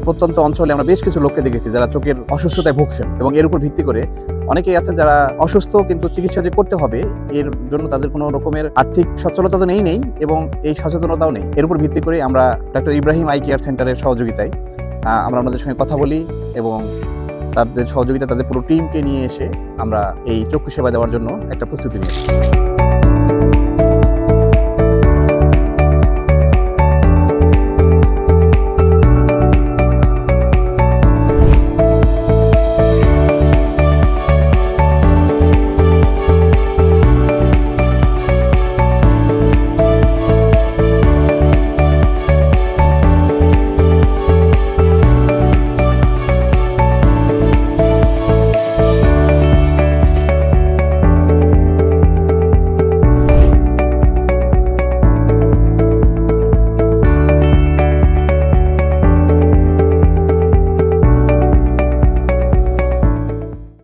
প্রত্যন্ত অঞ্চলে আমরা বেশ কিছু লোককে দেখেছি যারা চোখের অসুস্থতায় ভুগছেন, এবং এর উপর ভিত্তি করে অনেকেই আছেন যারা অসুস্থ কিন্তু চিকিৎসা যে করতে হবে এর জন্য তাদের কোনো রকমের আর্থিক সচ্ছলতা তো নেই এবং এই সচেতনতাও নেই। এর উপর ভিত্তি করে আমরা ডক্টর ইব্রাহিম আই কেয়ার সেন্টারের সহযোগিতায় আমরা ওনাদের সঙ্গে কথা বলি এবং তাদের সহযোগিতা তাদের পুরো টিমকে নিয়ে এসে আমরা এই চক্ষু সেবা দেওয়ার জন্য একটা প্রস্তুতি নিই।